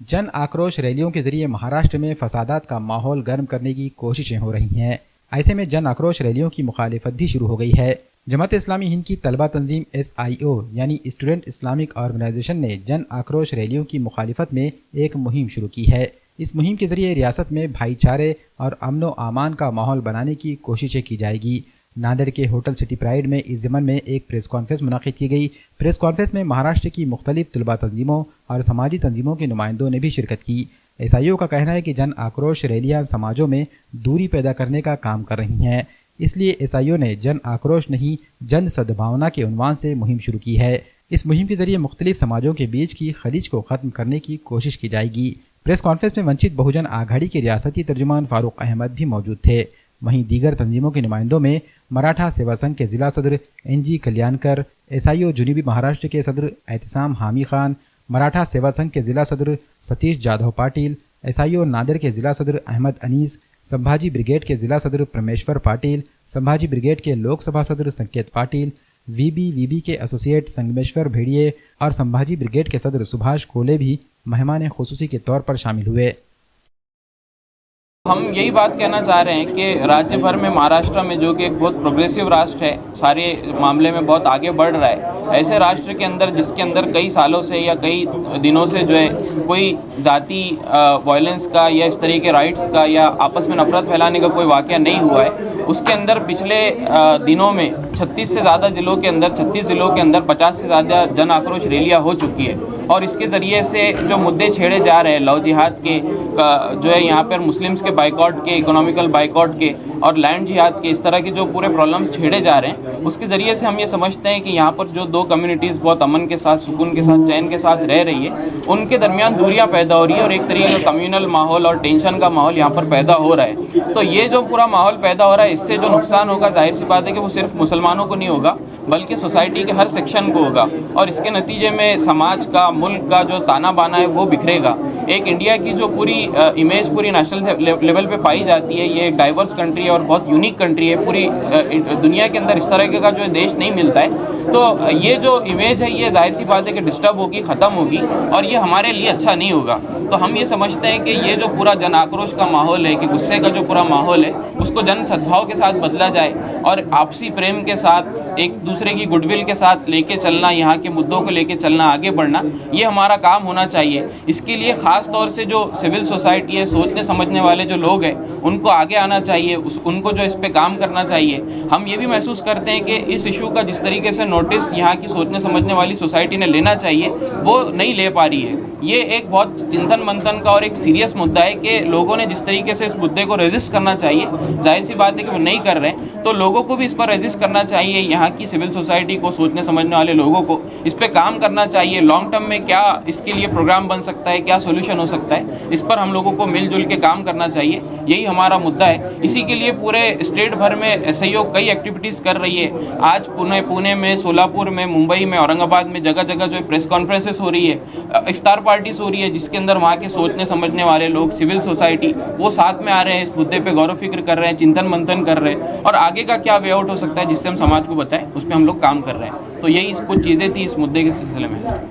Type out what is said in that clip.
जन आक्रोश रैलियों के जरिए महाराष्ट्र में फसादात का माहौल गर्म करने की कोशिशें हो रही हैं। ऐसे में जन आक्रोश रैलियों की मुखालिफत भी शुरू हो गई है। जमात इस्लामी हिंद की तलबा तंजीम SIO यानी स्टूडेंट इस्लामिक ऑर्गेनाइजेशन ने जन आक्रोश रैलियों की मुखालिफत में एक मुहिम शुरू की है। इस मुहिम के जरिए रियासत में भाईचारे और अमन व अमान का माहौल बनाने की कोशिशें की जाएगी। नांदेड़ के होटल सिटी प्राइड में इस ज़मन में एक प्रेस कॉन्फ्रेंस मुनाकिद की गई। प्रेस कॉन्फ्रेंस में महाराष्ट्र की मुख्तलिफ तलबा तंजीमों और समाजी तंजीमों के नुमाइंदों ने भी शिरकत की। SIO का कहना है कि जन आक्रोश रैलियां समाजों में दूरी पैदा करने का काम कर रही हैं, इसलिए SIO ने जन आक्रोश नहीं जन सद्भावना के उन्वान से मुहिम शुरू की है। इस मुहिम के जरिए मुख्तलिफ समाजों के बीच की खलीज को ख़त्म करने की कोशिश की जाएगी। प्रेस कॉन्फ्रेंस में वंचित बहुजन आघाड़ी के रियासती तर्जुमान फारूक अहमद भी मौजूद थे। वहीं दीगर तंजीमों के नुमाइंदों में मराठा सेवा संघ के जिला सदर NG कल्याणकर, SIO जुनूबी महाराष्ट्र के सदर एहतसाम हामी खान, मराठा सेवा संघ के जिला सदर सतीश जाधव पाटिल, SIO नांदेड़ के जिला सदर अहमद अनीस, संभाजी ब्रिगेड के जिला सदर परमेश्वर पाटिल, संभाजी ब्रिगेड के लोकसभा सदर संकेत पाटिल, VBVB के एसोसिएट संगमेश्वर भेड़िए और संभाजी ब्रिगेड के सदर सुभाष कोले भी मेहमान खुसूसी के तौर पर शामिल हुए। हम यही बात कहना चाह रहे हैं कि राज्य भर में महाराष्ट्र में जो कि एक बहुत प्रोग्रेसिव राष्ट्र है, सारे मामले में बहुत आगे बढ़ रहा है, ऐसे राष्ट्र के अंदर जिसके अंदर कई सालों से या कई दिनों से जो है कोई जाति वायलेंस का या इस तरह के राइट्स का या आपस में नफरत फैलाने का कोई वाक़या नहीं हुआ है, उसके अंदर पिछले दिनों में 36 से ज़्यादा जिलों के अंदर 36 जिलों के अंदर 50 से ज़्यादा जन आक्रोश रैलियाँ हो चुकी है। और इसके ज़रिए से जो मुद्दे छेड़े जा रहे हैं लव जिहाद के जो है यहाँ पर मुस्लिम्स के बाइकआउट के, इकोनॉमिकल बाइकआउट के और लैंड जिहाद के, इस तरह के जो पूरे प्रॉब्लम्स छेड़े जा रहे हैं, उसके ज़रिए से हम ये समझते हैं कि यहाँ पर जो दो कम्युनिटीज़ बहुत अमन के साथ, सुकून के साथ, चैन के साथ रह रही है, उनके दरमियान दूरियाँ पैदा हो रही है और एक तरीके का कम्युनल माहौल और टेंशन का माहौल यहाँ पर पैदा हो रहा है। तो ये जो पूरा माहौल पैदा हो रहा है, इससे जो नुकसान होगा जाहिर सी बात है कि वो सिर्फ मुसलमानों को नहीं होगा बल्कि सोसाइटी के हर सेक्शन को होगा और इसके नतीजे में समाज का, मुल्क का जो ताना बाना है वो बिखरेगा। एक इंडिया की जो पूरी इमेज पूरी नेशनल लेवल पे पाई जाती है, ये एक डाइवर्स कंट्री है और बहुत यूनिक कंट्री है, पूरी दुनिया के अंदर इस तरह का जो देश नहीं मिलता है। तो ये जो इमेज है ये जाहिर सी बात है कि डिस्टर्ब होगी, ख़त्म होगी और ये हमारे लिए अच्छा नहीं होगा। तो हम ये समझते हैं कि ये जो पूरा जन आक्रोश का माहौल है, कि गुस्से का जो पूरा माहौल है, उसको जन सद्भाव के साथ बदला जाए और आपसी प्रेम के साथ, एक दूसरे की गुडविल के साथ लेके चलना, यहाँ के मुद्दों को लेके चलना, आगे बढ़ना, ये हमारा काम होना चाहिए। इसके लिए ख़ास तौर से जो सिविल सोसाइटी है, सोचने समझने वाले जो लोग हैं, उनको आगे आना चाहिए, उनको जो इस पे काम करना चाहिए। हम ये भी महसूस करते हैं कि इस इशू का जिस तरीके से नोटिस यहाँ की सोचने समझने वाली सोसाइटी ने लेना चाहिए वो नहीं ले पा रही है। ये एक बहुत चिंतन मंथन का और एक सीरियस मुद्दा है कि लोगों ने जिस तरीके से इस मुद्दे को रेजिस्ट करना चाहिए, जाहिर सी बात है कि वो नहीं कर रहे हैं, तो लोगों को भी इस पर रेजिस्ट करना चाहिए। यहाँ की सिविल सोसाइटी को, सोचने समझने वाले लोगों को इस पर काम करना चाहिए। लॉन्ग टर्म में क्या इसके लिए प्रोग्राम बन सकता है, क्या सोल्यूशन हो सकता है, इस पर हम लोगों को मिलजुल के काम करना चाहिए। यही हमारा मुद्दा है। इसी के लिए पूरे स्टेट भर में SIO कई एक्टिविटीज़ कर रही है। आज पुणे में, सोलापुर में, मुंबई में, औरंगाबाद में जगह जगह जो प्रेस कॉन्फ्रेंसेस हो रही है, इफ्तार पार्टीज हो रही है, जिसके अंदर वहाँ के सोचने समझने वाले लोग, सिविल सोसाइटी, वो साथ में आ रहे हैं, इस मुद्दे पे गौर फिक्र कर रहे हैं, चिंतन मंथन कर रहे हैं और आगे का क्या वे आउट हो सकता है जिससे हम समाज को बताएं, उस पर हम लोग काम कर रहे हैं। तो यही कुछ चीज़ें थी इस मुद्दे के सिलसिले में।